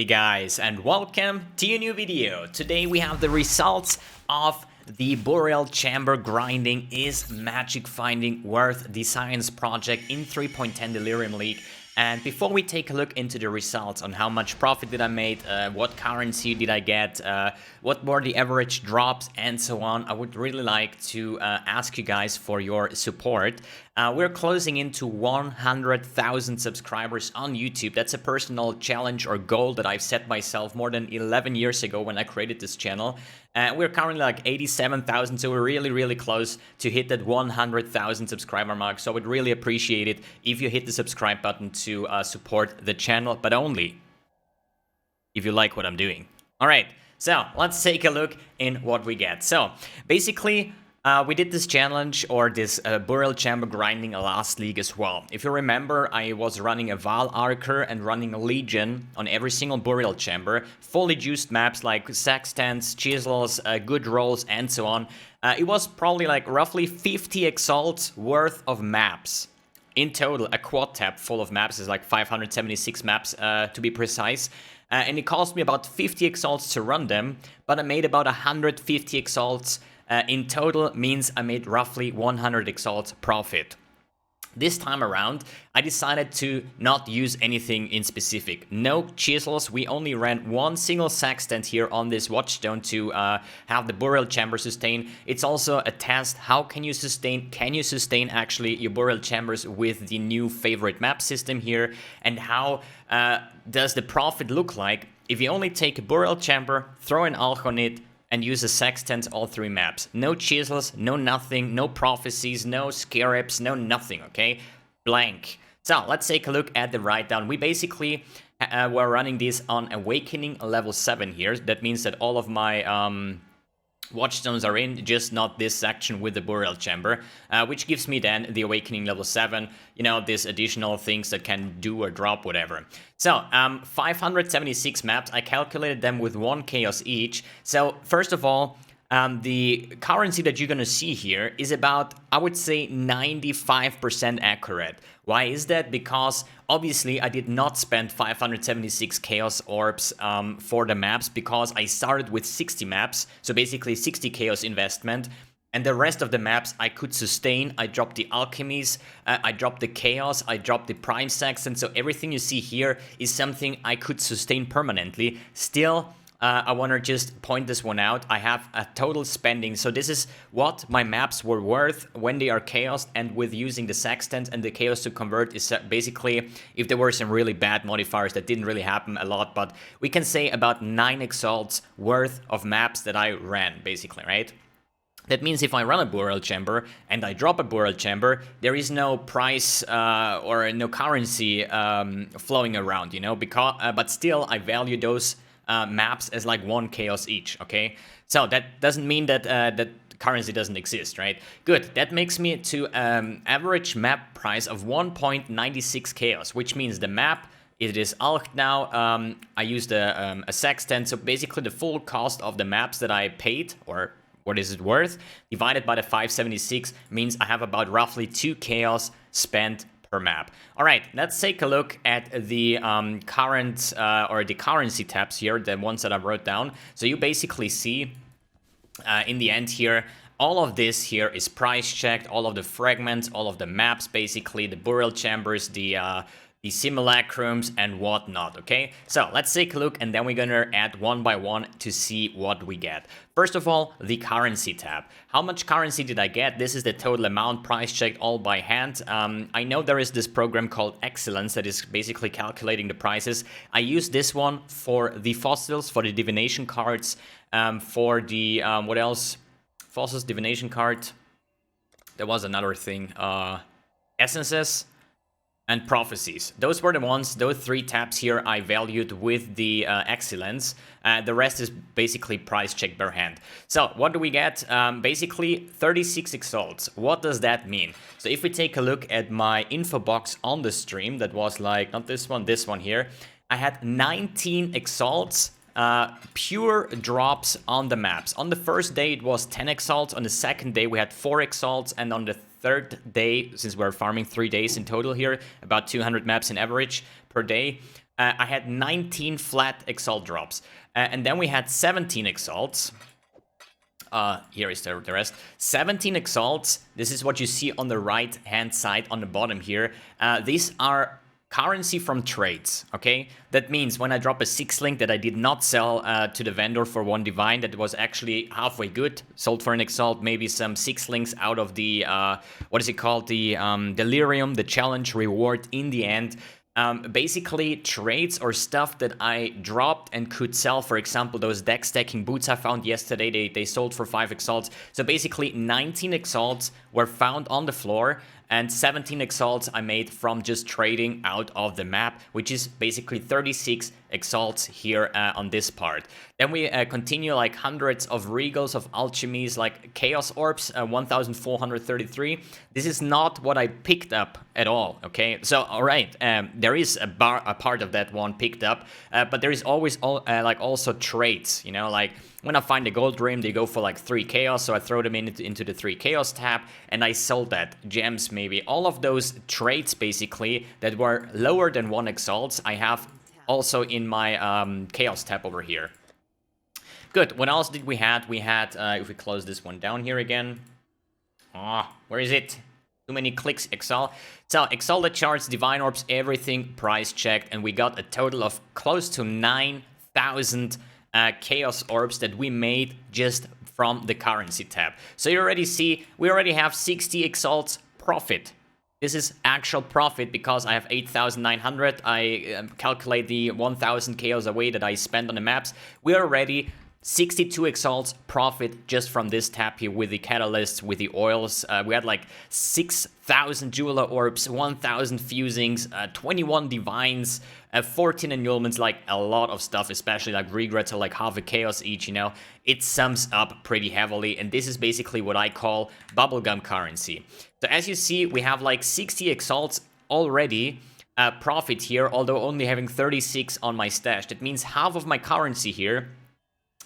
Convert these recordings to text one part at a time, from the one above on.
Hey guys, and welcome to a new video. Today we have the results of the Burial Chamber grinding is magic finding worth the science project in 3.10 Delirium League. And before we take a look into the results on how much profit did I make, what currency did I get, what were the average drops, and so on, I would really like to ask you guys for your support. We're closing into 100,000 subscribers on YouTube. That's a personal challenge or goal that I've set myself more than 11 years ago when I created this channel. We're currently like 87,000, so we're really close to hit that 100,000 subscriber mark. So I would really appreciate it if you hit the subscribe button to support the channel, but only if you like what I'm doing. All right, so let's take a look in what we get. So basically, we did this challenge or this Burial Chamber grinding last league as well. If you remember, I was running a Val Archer and running a Legion on every single Burial Chamber. Fully juiced maps like sextants, chisels, good rolls, and so on. It was probably like roughly 50 exalts worth of maps. In total, a quad tab full of maps is like 576 maps to be precise. And it cost me about 50 exalts to run them, but I made about 150 exalts in total, means I made roughly 100 exalts profit. This time around, I decided to not use anything in specific. No chisels, we only ran one single sextant here on this watchstone to have the Burial Chamber sustain. It's also a test, how can you sustain actually your Burial Chambers with the new favorite map system here, and how does the profit look like if you only take a Burial Chamber, throw an Alch on it, and use a sextant all three maps. No chisels, no nothing, no prophecies, no scarabs, no nothing, okay? Blank. So let's take a look at the write-down. We basically were running this on Awakening level 7 here. That means that all of my watchstones are in, just not this section with the Burial Chamber, which gives me then the Awakening level 7, you know, these additional things that can do or drop, whatever. So, 576 maps, I calculated them with 1 chaos each. So, first of all, the currency that you're gonna see here is about, I would say, 95% accurate. Why is that? Because obviously I did not spend 576 chaos orbs for the maps, because I started with 60 maps, so basically 60 chaos investment. And the rest of the maps I could sustain. I dropped the alchemies, I dropped the chaos, I dropped the prime sextant, so everything you see here is something I could sustain permanently. Still, I want to just point this one out. I have a total spending, so this is what my maps were worth when they are chaos, and with using the sextant and the chaos to convert is basically if there were some really bad modifiers that didn't really happen a lot, but we can say about 9 exalts worth of maps that I ran, basically, right? That means if I run a Burial Chamber and I drop a Burial Chamber, there is no price or no currency flowing around, you know, because but still I value those maps as like 1 chaos each, okay? So that doesn't mean that that currency doesn't exist, right? Good, that makes me to average map price of 1.96 chaos, which means the map, it is Alch now. I used a sextant, so basically the full cost of the maps that I paid, or what is it worth, divided by the 576 means I have about roughly 2 chaos spent per map. All right, let's take a look at the current or the currency tabs here, the ones that I wrote down. So you basically see in the end here, all of this here is price checked, all of the fragments, all of the maps, basically the Burial Chambers, the simulacrums and whatnot, okay? So let's take a look, and then we're gonna add one by one to see what we get. First of all, the currency tab. How much currency did I get? This is the total amount, price checked all by hand. I know there is this program called Excellence that is basically calculating the prices. I use this one for the fossils, for the divination cards, for the, what else? Fossils, divination card. There was another thing, essences, and prophecies. Those were the ones, those 3 tabs here I valued with the excellence. The rest is basically price check per hand. So what do we get? Basically 36 exalts. What does that mean? So if we take a look at my info box on the stream, that was like, not this one here. I had 19 exalts, pure drops on the maps. On the first day it was 10 exalts, on the second day we had 4 exalts, and on the third day, since we're farming 3 days in total here, about 200 maps in average per day, I had 19 flat Exalt drops. And then we had 17 Exalts. Here is the rest. 17 Exalts. This is what you see on the right-hand side on the bottom here. These are currency from trades, okay? That means when I drop a 6-link that I did not sell to the vendor for 1 divine, that was actually halfway good, sold for an Exalt, maybe some 6-links out of the, what is it called, the Delirium, the challenge reward in the end. Basically trades or stuff that I dropped and could sell. For example, those deck stacking boots I found yesterday, they sold for 5 Exalts. So basically 19 Exalts were found on the floor, and 17 Exalts I made from just trading out of the map, which is basically 36 Exalts here on this part. Then we continue like hundreds of Regals, of Alchemies, like Chaos Orbs, 1,433. This is not what I picked up at all, okay? So, alright, there is a part of that one picked up, but there is always like also trades, you know, like when I find a gold rim, they go for like 3 chaos, so I throw them into the 3 chaos tab, and I sold that. Gems maybe. All of those trades basically that were lower than 1 exalts, I have also in my chaos tab over here. Good. What else did we had? We had, if we close this one down here again. Where is it? Too many clicks, Exile. So, Exalted Charts, Divine Orbs, everything price checked, and we got a total of close to 9,000 Chaos Orbs that we made just from the currency tab. So you already see, we already have 60 Exalts profit. This is actual profit because I have 8,900. I calculate the 1,000 Chaos away that I spent on the maps. We're already 62 Exalts profit just from this tab here with the catalysts, with the oils. We had like 6,000 Jeweler Orbs, 1,000 Fusings, 21 Divines, 14 Annulments, like a lot of stuff, especially like Regrets are like half a Chaos each, you know. It sums up pretty heavily, and this is basically what I call bubblegum currency. So as you see, we have like 60 Exalts already profit here, although only having 36 on my stash. That means half of my currency here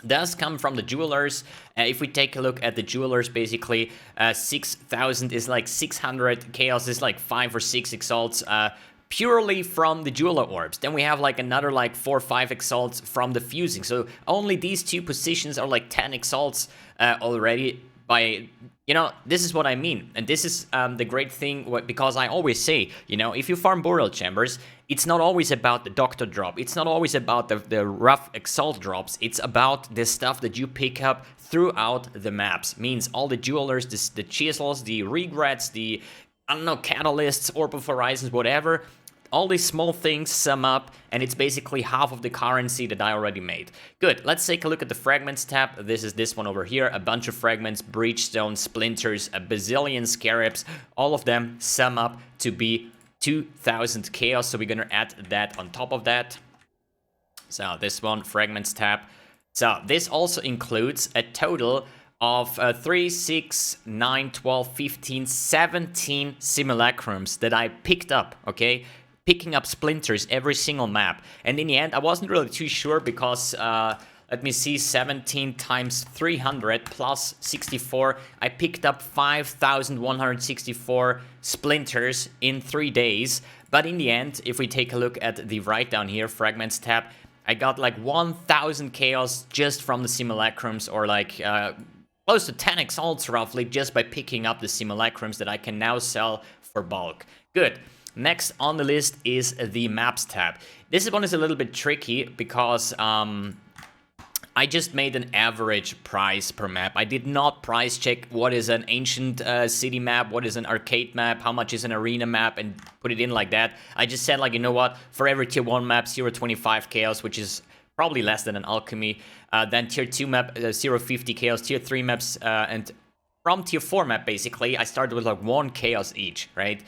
does come from the jewelers. If we take a look at the jewelers, basically 6,000 is like 600 chaos, is like 5 or 6 exalts purely from the jeweler orbs. Then we have like another like 4 or 5 exalts from the fusing. So only these 2 positions are like 10 exalts already. By, you know, this is what I mean, and this is the great thing, because I always say, you know, if you farm Boreal Chambers, it's not always about the Doctor drop, it's not always about the rough Exalt drops, it's about the stuff that you pick up throughout the maps. Means all the Jewelers, the Chisels, the Regrets, the, I don't know, Catalysts, Orb of Horizons, whatever. All these small things sum up, and it's basically half of the currency that I already made. Good, let's take a look at the Fragments tab. This is this one over here. A bunch of fragments, breachstones, splinters, a bazillion scarabs. All of them sum up to be 2,000 chaos, so we're gonna add that on top of that. So this one, Fragments tab. So this also includes a total of 3, 6, 9, 12, 15, 17 simulacrums that I picked up, okay? Picking up splinters every single map. And in the end, I wasn't really too sure because, let me see, 17 times 300 plus 64. I picked up 5,164 splinters in 3 days. But in the end, if we take a look at the write down here, Fragments tab, I got like 1,000 chaos just from the simulacrums, or like close to 10 exalts roughly, just by picking up the simulacrums that I can now sell for bulk. Good. Next on the list is the Maps tab. This one is a little bit tricky because I just made an average price per map. I did not price check what is an ancient city map, what is an arcade map, how much is an arena map, and put it in like that. I just said, like, you know what, for every tier 1 map, 0.25 chaos, which is probably less than an alchemy. Then tier 2 map, 0.50 chaos, tier 3 maps, and from tier 4 map, basically, I started with like 1 chaos each, right?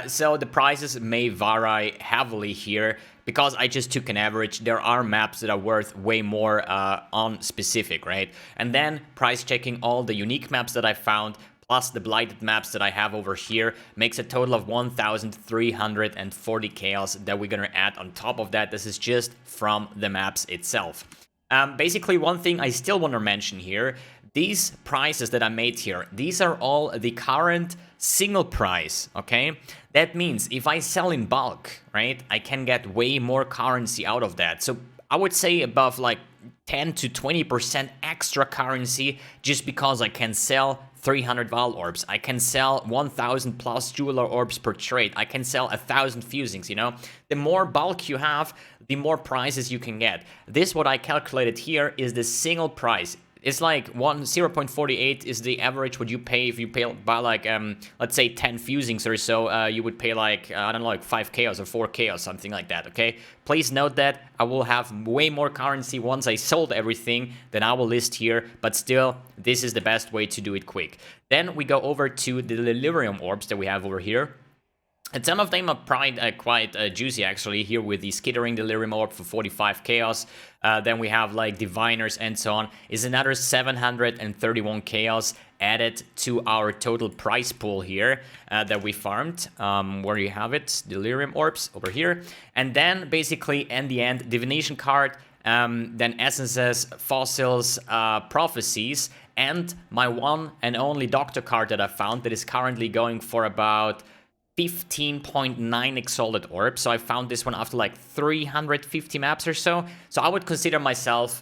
So the prices may vary heavily here because I just took an average. There are maps that are worth way more on specific, right? And then price checking all the unique maps that I found, plus the blighted maps that I have over here, makes a total of 1,340 chaos that we're gonna add on top of that. This is just from the maps itself. Basically, one thing I still want to mention here, these prices that I made here, these are all the current single price, okay? That means if I sell in bulk, right, I can get way more currency out of that. So I would say above like 10 to 20% extra currency just because I can sell 300 Val Orbs. I can sell 1000 plus Jeweler Orbs per trade. I can sell 1000 fusings, you know? The more bulk you have, the more prizes you can get. This, what I calculated here, is the single price. It's like 0.48 is the average what you pay if you buy like, let's say 10 fusings or so, you would pay like, I don't know, like 5 chaos or 4 chaos, something like that, okay? Please note that I will have way more currency once I sold everything than I will list here, but still, this is the best way to do it quick. Then we go over to the Delirium Orbs that we have over here. And some of them are quite juicy, actually, here with the Skittering Delirium Orb for 45 Chaos. Then we have, like, Diviners and so on. Is another 731 Chaos added to our total price pool here that we farmed. Where you have it, Delirium Orbs over here. And then, basically, in the end, Divination card, then Essences, Fossils, Prophecies, and my one and only Doctor card that I found that is currently going for about 15.9 Exalted Orbs. So I found this one after like 350 maps or so. So I would consider myself,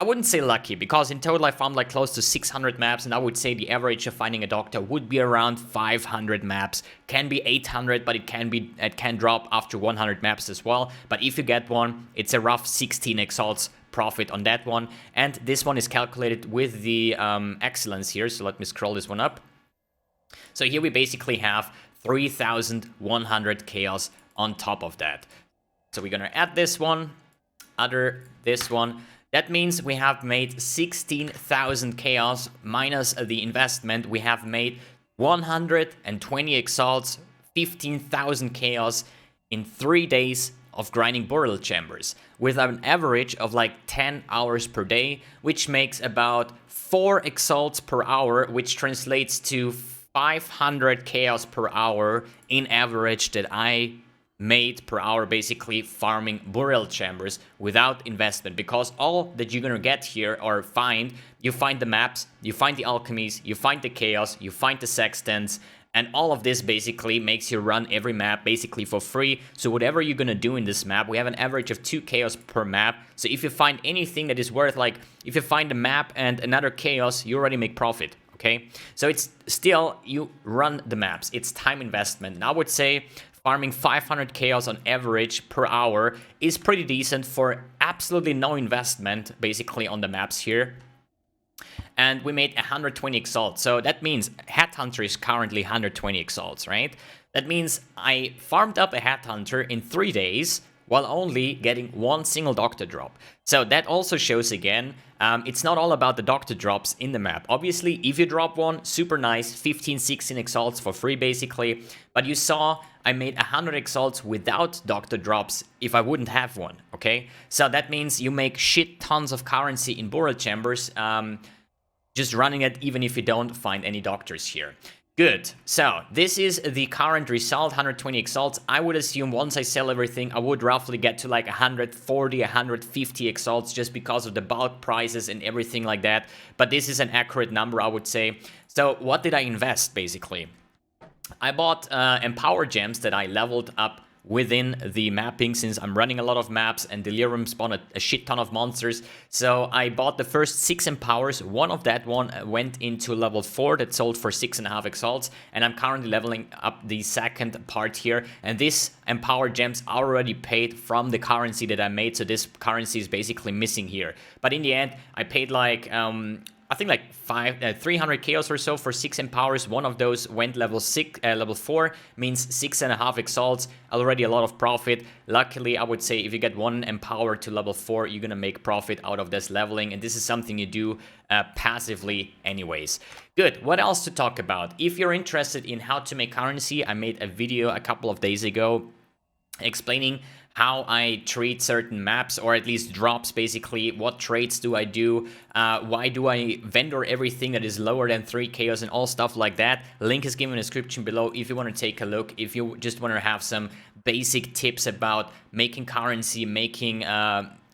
I wouldn't say lucky, because in total I found like close to 600 maps, and I would say the average of finding a Doctor would be around 500 maps. Can be 800, but it can drop after 100 maps as well. But if you get one, it's a rough 16 Exalts profit on that one. And this one is calculated with the excellence here. So let me scroll this one up. So here we basically have 3,100 chaos on top of that. So we're gonna add this one, this one. That means we have made 16,000 chaos minus the investment. We have made 120 exalts, 15,000 chaos in 3 days of grinding Boreal Chambers, with an average of like 10 hours per day, which makes about 4 exalts per hour, which translates to 500 chaos per hour in average that I made per hour, basically farming Boreal Chambers without investment, because all that you're gonna get here or find, you find the maps, you find the alchemies, you find the chaos, you find the sextants, and all of this basically makes you run every map basically for free. So whatever you're gonna do in this map, we have an average of 2 chaos per map. So if you find anything that is worth, like if you find a map and another chaos, you already make profit. Okay, so it's still, you run the maps, it's time investment. And I would say farming 500 chaos on average per hour is pretty decent for absolutely no investment, basically, on the maps here. And we made 120 exalts, so that means Headhunter is currently 120 exalts, right? That means I farmed up a Headhunter in 3 days, while only getting 1 single Doctor drop. So that also shows again, it's not all about the Doctor drops in the map. Obviously, if you drop one, super nice, 15, 16 exalts for free basically. But you saw I made 100 exalts without Doctor drops if I wouldn't have one, okay? So that means you make shit tons of currency in Boreal Chambers, just running it even if you don't find any Doctors here. Good, so this is the current result, 120 exalts. I would assume once I sell everything, I would roughly get to like 140, 150 exalts just because of the bulk prices and everything like that. But this is an accurate number, I would say. So what did I invest, basically? I bought Empower Gems that I leveled up within the mapping, since I'm running a lot of maps and Delirium spawned a shit ton of monsters. So I bought the first 6 empowers. One of that one went into level 4 that sold for 6.5 exalts, and I'm currently leveling up the second part here. And this Empower Gems already paid from the currency that I made, so this currency is basically missing here. But in the end, I paid like I think like 300 chaos or so for 6 empowers. One of those went level 4, means 6.5 exalts, already a lot of profit. Luckily, I would say if you get 1 empower to level 4, you're gonna make profit out of this leveling, and this is something you do passively anyways. Good, what else to talk about? If you're interested in how to make currency, I made a video a couple of days ago explaining how I treat certain maps, or at least drops, basically. What trades do I do? Why do I vendor everything that is lower than 3 chaos and all stuff like that? Link is given in the description below if you want to take a look, if you just want to have some basic tips about making currency, making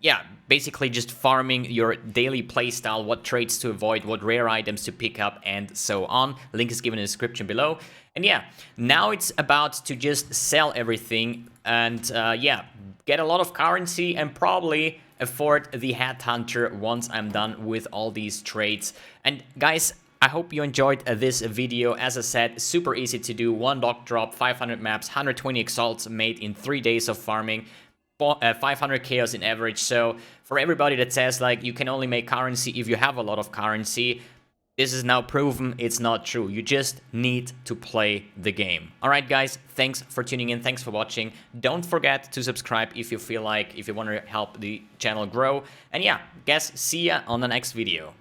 yeah, basically just farming your daily playstyle, what traits to avoid, what rare items to pick up, and so on. Link is given in the description below. And yeah, now it's about to just sell everything and yeah, get a lot of currency and probably afford the Headhunter once I'm done with all these trades. And guys, I hope you enjoyed this video. As I said, super easy to do. 1 lock drop, 500 maps, 120 exalts made in 3 days of farming. 500 chaos in average. So for everybody that says like you can only make currency if you have a lot of currency, this is now proven it's not true. You just need to play the game. Alright guys, thanks for tuning in, thanks for watching. Don't forget to subscribe if you feel like, if you want to help the channel grow. And yeah, guys, see ya on the next video.